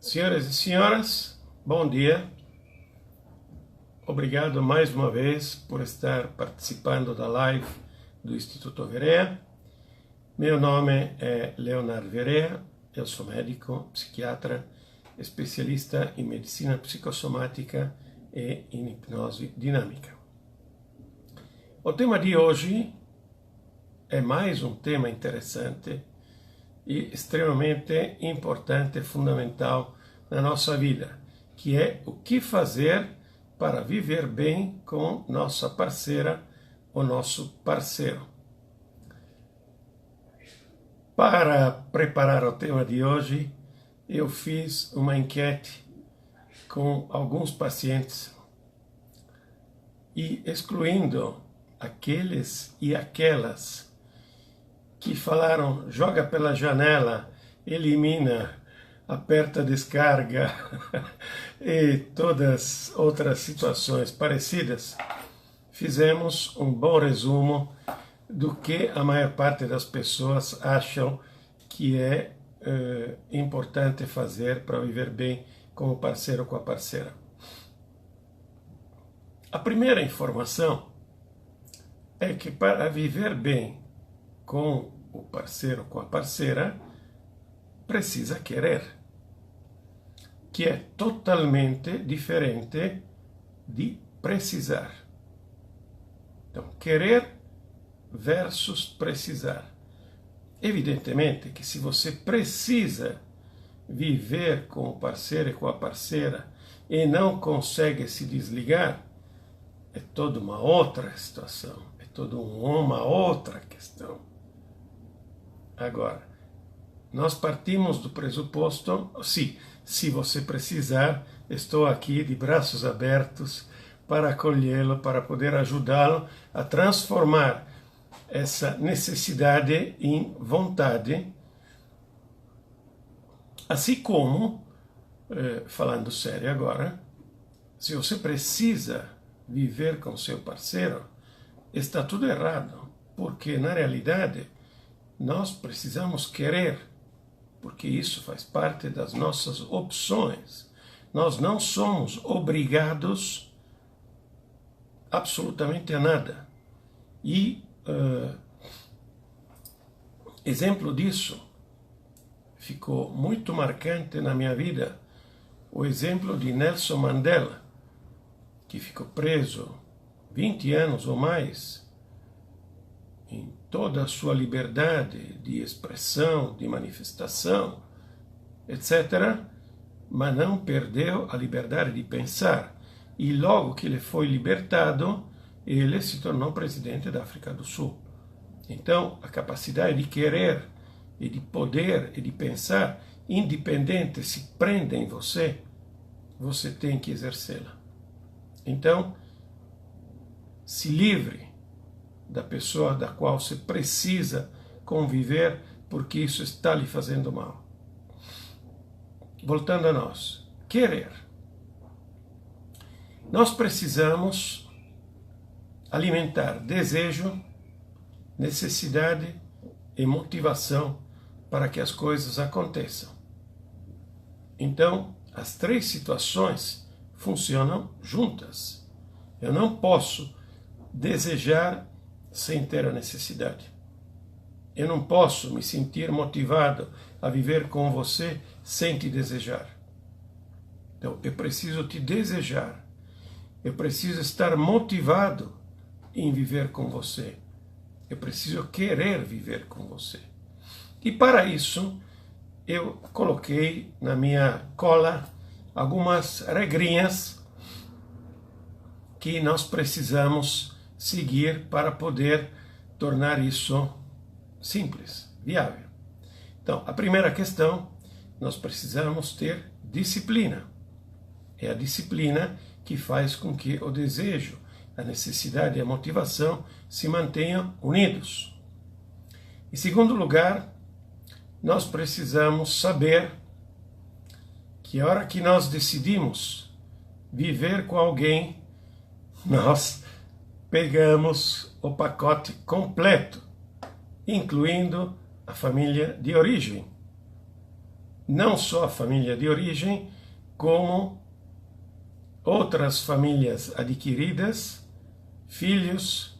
Senhoras e senhores, bom dia. Obrigado mais uma vez por estar participando da live do Instituto Verea. Meu nome é Leonardo Verea, eu sou médico, psiquiatra, especialista em medicina psicossomática e em hipnose dinâmica. O tema de hoje é mais um tema interessante e extremamente importante e fundamental na nossa vida, que é o que fazer para viver bem com nossa parceira ou nosso parceiro. Para preparar o tema de hoje, eu fiz uma enquete com alguns pacientes e excluindo aqueles e aquelas que falaram joga pela janela, elimina, aperta descarga e todas outras situações parecidas, fizemos um bom resumo do que a maior parte das pessoas acham que é importante fazer para viver bem com o parceiro ou com a parceira. A primeira informação é que para viver bem com o parceiro ou com a parceira, precisa querer, que é totalmente diferente de precisar. Então, querer versus precisar. Evidentemente que se você precisa viver com o parceiro e com a parceira e não consegue se desligar, é toda uma outra situação, é toda uma outra questão. Agora, nós partimos do pressuposto, sim, se você precisar, estou aqui de braços abertos para acolhê-lo, para poder ajudá-lo a transformar essa necessidade em vontade, assim como, falando sério agora, se você precisa viver com seu parceiro, está tudo errado, porque na realidade nós precisamos querer, porque isso faz parte das nossas opções. Nós não somos obrigados absolutamente a nada. E exemplo disso ficou muito marcante na minha vida, o exemplo de Nelson Mandela, que ficou preso 20 anos ou mais, em toda a sua liberdade de expressão, de manifestação, etc., mas não perdeu a liberdade de pensar. E logo que ele foi libertado, ele se tornou presidente da África do Sul. Então, a capacidade de querer e de poder e de pensar, independente se prende em você, você tem que exercê-la. Então, se livre da pessoa da qual você precisa conviver, porque isso está lhe fazendo mal. Voltando a nós, querer. Nós precisamos alimentar desejo, necessidade e motivação para que as coisas aconteçam. Então, as três situações funcionam juntas. Eu não posso desejar sem ter a necessidade. Eu não posso me sentir motivado a viver com você sem te desejar. Então, eu preciso te desejar. Eu preciso estar motivado em viver com você. Eu preciso querer viver com você. E para isso, eu coloquei na minha cola algumas regrinhas que nós precisamos seguir para poder tornar isso simples, viável. Então, a primeira questão, nós precisamos ter disciplina. É a disciplina que faz com que o desejo, a necessidade e a motivação se mantenham unidos. Em segundo lugar, nós precisamos saber que a hora que nós decidimos viver com alguém, nós pegamos o pacote completo, incluindo a família de origem. não só a família de origem, como outras famílias adquiridas, filhos,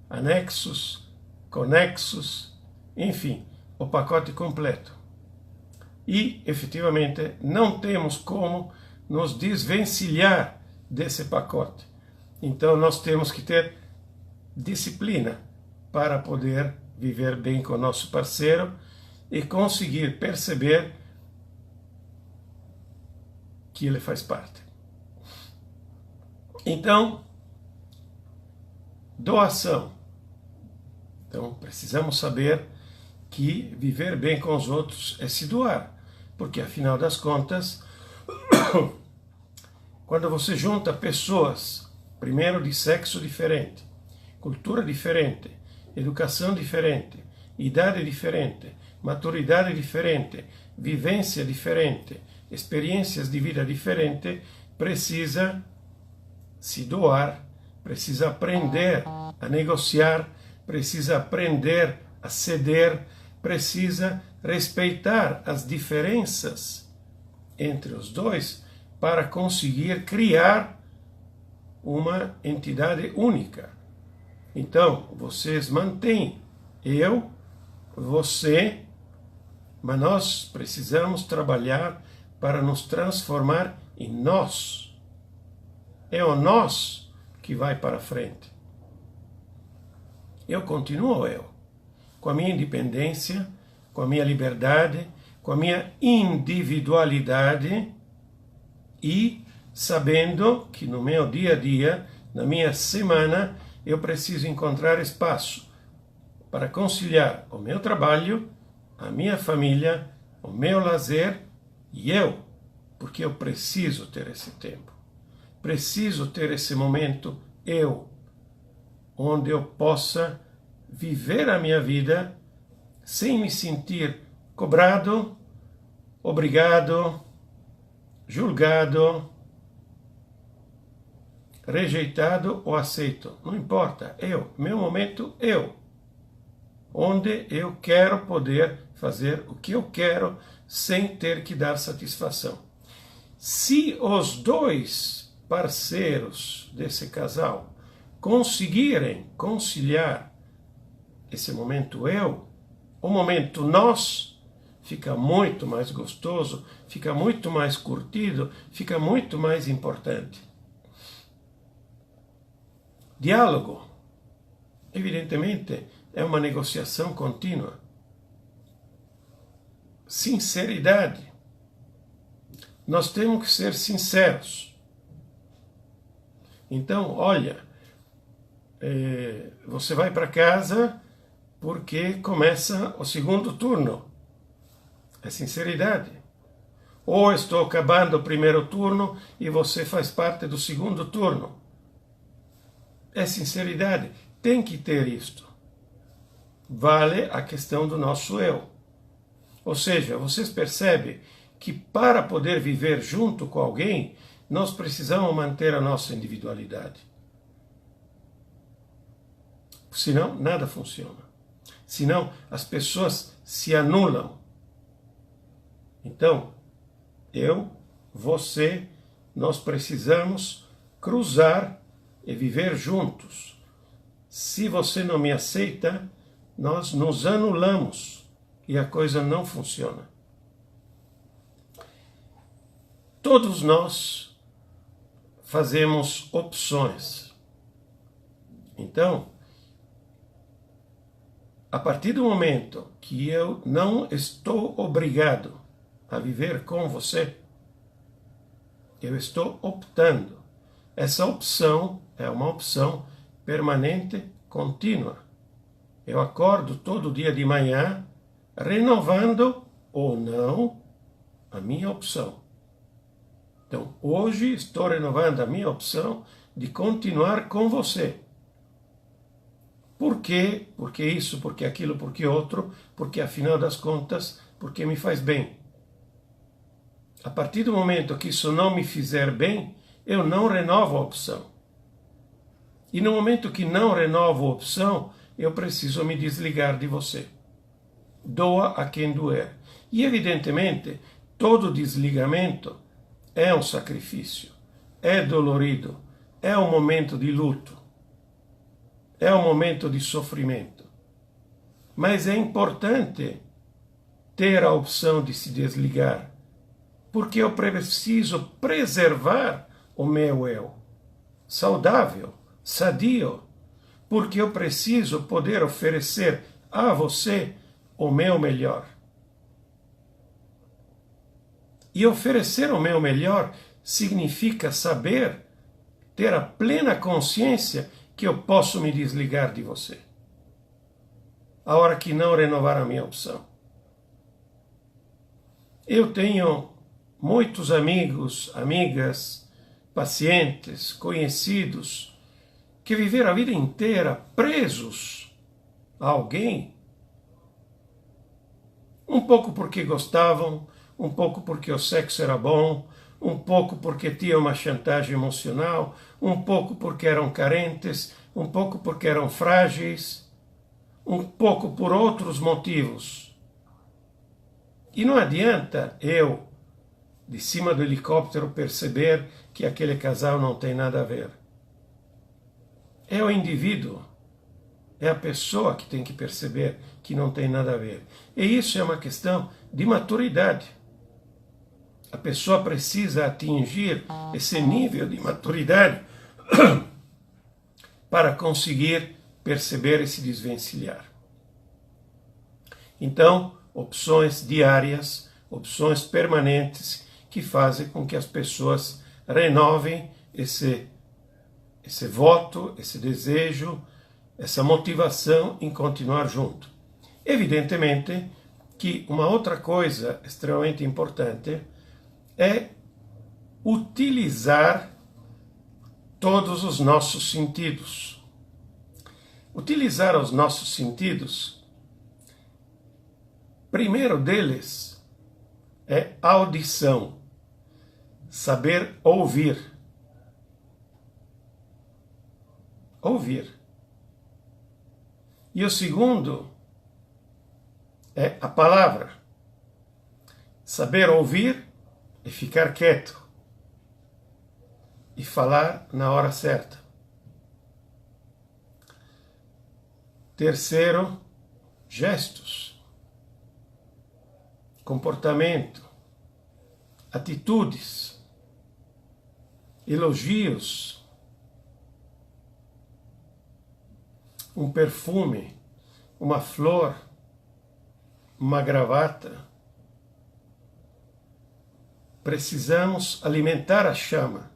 anexos, conexos, enfim, o pacote completo. E, efetivamente, não temos como nos desvencilhar desse pacote. Então, nós temos que ter disciplina para poder viver bem com o nosso parceiro e conseguir perceber que ele faz parte. Então, doação. Então, precisamos saber que viver bem com os outros é se doar, porque, afinal das contas, quando você junta pessoas, primeiro de sexo diferente, cultura diferente, educação diferente, idade diferente, maturidade diferente, vivência diferente, experiências de vida diferente, precisa se doar, precisa aprender a negociar, precisa aprender a ceder, precisa respeitar as diferenças entre os dois para conseguir criar uma entidade única. Então, vocês mantêm eu, você, mas nós precisamos trabalhar para nos transformar em nós. É o nós que vai para frente. Eu continuo eu, com a minha independência, com a minha liberdade, com a minha individualidade e sabendo que no meu dia a dia, na minha semana, eu preciso encontrar espaço para conciliar o meu trabalho, a minha família, o meu lazer e eu, porque eu preciso ter esse tempo. Preciso ter esse momento eu, onde eu possa viver a minha vida sem me sentir cobrado, obrigado, julgado, rejeitado ou aceito. Não importa, eu, meu momento eu, onde eu quero poder fazer o que eu quero sem ter que dar satisfação. Se os dois parceiros desse casal conseguirem conciliar esse momento eu, o momento nós, fica muito mais gostoso, fica muito mais curtido, fica muito mais importante. Diálogo, evidentemente, é uma negociação contínua. Sinceridade. Nós temos que ser sinceros. Então, olha, você vai para casa porque começa o segundo turno. É sinceridade. Ou estou acabando o primeiro turno e você faz parte do segundo turno. É sinceridade. Tem que ter isto. Vale a questão do nosso eu. Ou seja, vocês percebem que para poder viver junto com alguém, nós precisamos manter a nossa individualidade. Senão, nada funciona. Senão, as pessoas se anulam. Então, eu, você, nós precisamos cruzar e viver juntos. Se você não me aceita, nós nos anulamos e a coisa não funciona. Todos nós fazemos opções. Então, a partir do momento que eu não estou obrigado a viver com você, eu estou optando. Essa opção é uma opção permanente, contínua. Eu acordo todo dia de manhã, renovando ou não a minha opção. Então, hoje estou renovando a minha opção de continuar com você. Por quê? Porque isso, porque aquilo, porque outro, porque afinal das contas, porque me faz bem. A partir do momento que isso não me fizer bem, eu não renovo a opção. E no momento que não renovo a opção, eu preciso me desligar de você. Doa a quem doer. E evidentemente, todo desligamento é um sacrifício, é dolorido, é um momento de luto, é um momento de sofrimento. Mas é importante ter a opção de se desligar, porque eu preciso preservar o meu eu saudável, sadio, porque eu preciso poder oferecer a você o meu melhor. E oferecer o meu melhor significa saber, ter a plena consciência que eu posso me desligar de você, a hora que não renovar a minha opção. Eu tenho muitos amigos, amigas, pacientes, conhecidos, que viveram a vida inteira presos a alguém, um pouco porque gostavam, um pouco porque o sexo era bom, um pouco porque tinha uma chantagem emocional, um pouco porque eram carentes, um pouco porque eram frágeis, um pouco por outros motivos. E não adianta eu, de cima do helicóptero, perceber que aquele casal não tem nada a ver. É o indivíduo, é a pessoa que tem que perceber que não tem nada a ver. E isso é uma questão de maturidade. A pessoa precisa atingir esse nível de maturidade para conseguir perceber e se desvencilhar. Então, opções diárias, opções permanentes que fazem com que as pessoas renovem esse voto, esse desejo, essa motivação em continuar junto. Evidentemente que uma outra coisa extremamente importante é utilizar todos os nossos sentidos. Utilizar os nossos sentidos, primeiro deles é audição, saber ouvir. Ouvir. E o segundo é a palavra. Saber ouvir e ficar quieto e falar na hora certa. Terceiro, gestos, comportamento, atitudes, elogios, um perfume, uma flor, uma gravata. Precisamos alimentar a chama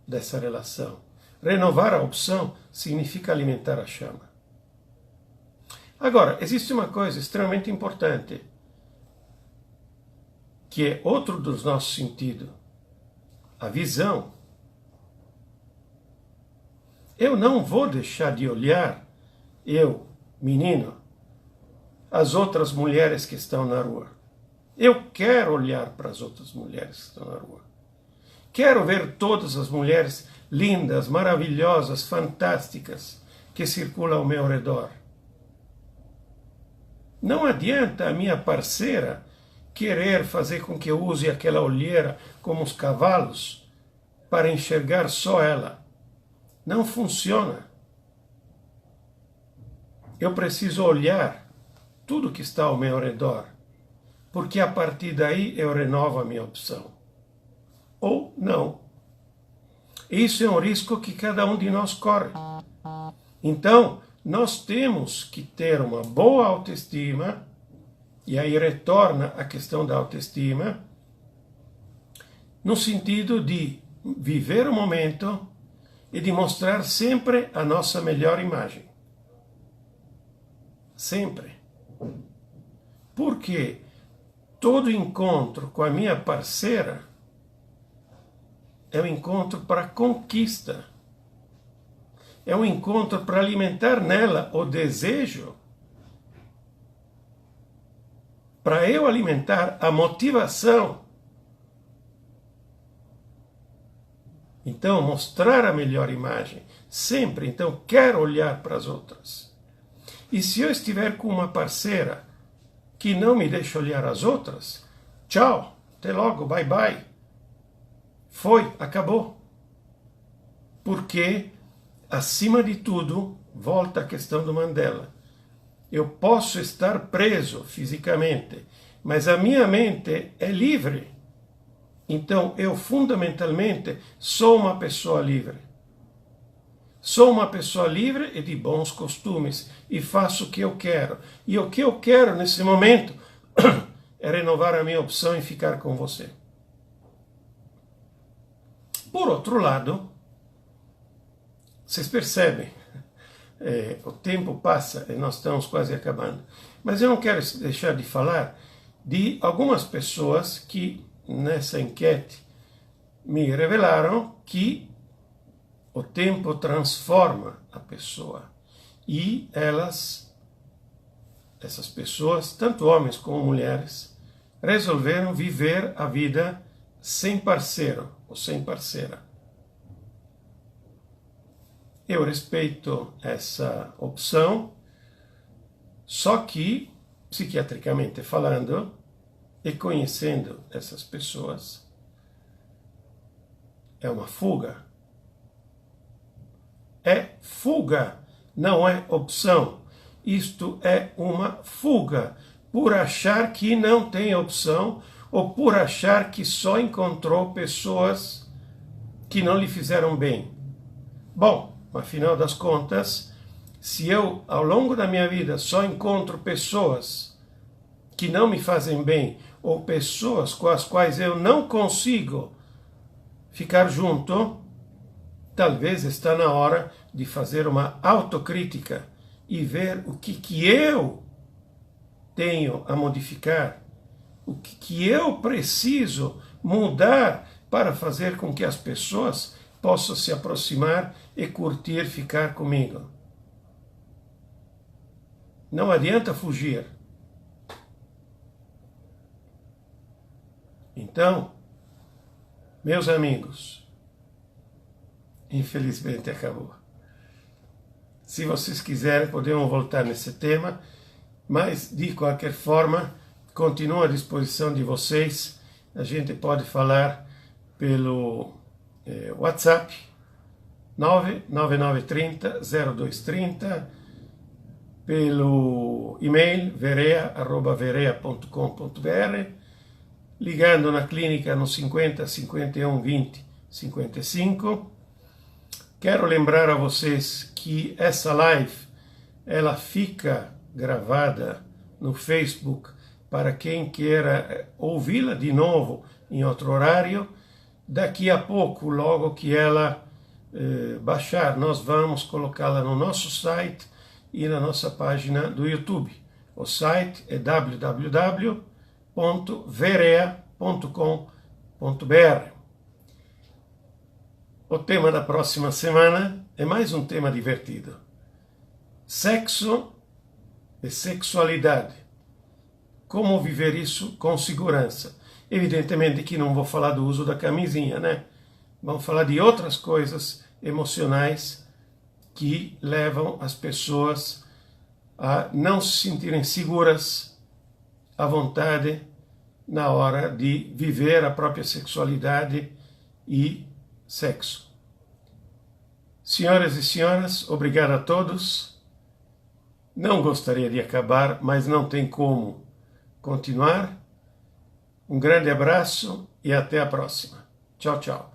dessa relação. Renovar a opção significa alimentar a chama. Agora, existe uma coisa extremamente importante, que é outro dos nossos sentidos, a visão. Eu não vou deixar de olhar, eu, menino, as outras mulheres que estão na rua. Eu quero olhar para as outras mulheres que estão na rua. Quero ver todas as mulheres lindas, maravilhosas, fantásticas que circulam ao meu redor. Não adianta a minha parceira querer fazer com que eu use aquela olheira como os cavalos para enxergar só ela. Não funciona. Eu preciso olhar tudo que está ao meu redor, porque a partir daí eu renovo a minha opção. Ou não. Isso é um risco que cada um de nós corre. Então, nós temos que ter uma boa autoestima, e aí retorna a questão da autoestima, no sentido de viver o momento e de mostrar sempre a nossa melhor imagem. Sempre. Porque todo encontro com a minha parceira é um encontro para conquista. É um encontro para alimentar nela o desejo, para eu alimentar a motivação. Então, mostrar a melhor imagem, sempre. Então, quero olhar para as outras. E se eu estiver com uma parceira que não me deixa olhar as outras, tchau, até logo, bye bye. Foi, acabou. Porque, acima de tudo, volta a questão do Mandela. Eu posso estar preso fisicamente, mas a minha mente é livre. Então, eu fundamentalmente sou uma pessoa livre. Sou uma pessoa livre e de bons costumes e faço o que eu quero. E o que eu quero nesse momento é renovar a minha opção em ficar com você. Por outro lado, vocês percebem, o tempo passa e nós estamos quase acabando. Mas eu não quero deixar de falar de algumas pessoas que nessa enquete me revelaram que o tempo transforma a pessoa. E essas pessoas, tanto homens como mulheres, resolveram viver a vida sem parceiro ou sem parceira. Eu respeito essa opção, só que, psiquiatricamente falando, e conhecendo essas pessoas, é uma fuga. É fuga, não é opção. Isto é uma fuga, por achar que não tem opção, ou por achar que só encontrou pessoas que não lhe fizeram bem. Bom, afinal das contas, se eu, ao longo da minha vida, só encontro pessoas que não me fazem bem, ou pessoas com as quais eu não consigo ficar junto, talvez está na hora de fazer uma autocrítica e ver o que eu tenho a modificar, o que eu preciso mudar para fazer com que as pessoas possam se aproximar e curtir ficar comigo. Não adianta fugir. Então, meus amigos, infelizmente acabou. Se vocês quiserem, podemos voltar nesse tema, mas de qualquer forma, continuo à disposição de vocês. A gente pode falar pelo WhatsApp 99930-0230, pelo e-mail verea@verea.com.br, ligando na clínica no 50 51 20 55. Quero lembrar a vocês que essa live ela fica gravada no Facebook para quem queira ouvi-la de novo em outro horário. Daqui a pouco, logo que ela baixar, nós vamos colocá-la no nosso site e na nossa página do YouTube. O site é www.verea.com.br. O tema da próxima semana é mais um tema divertido. Sexo e sexualidade. Como viver isso com segurança. Evidentemente que não vou falar do uso da camisinha, né? Vamos falar de outras coisas emocionais que levam as pessoas a não se sentirem seguras, à vontade, na hora de viver a própria sexualidade e sexo. Senhoras e senhores, obrigado a todos. Não gostaria de acabar, mas não tem como continuar. Um grande abraço e até a próxima. Tchau, tchau.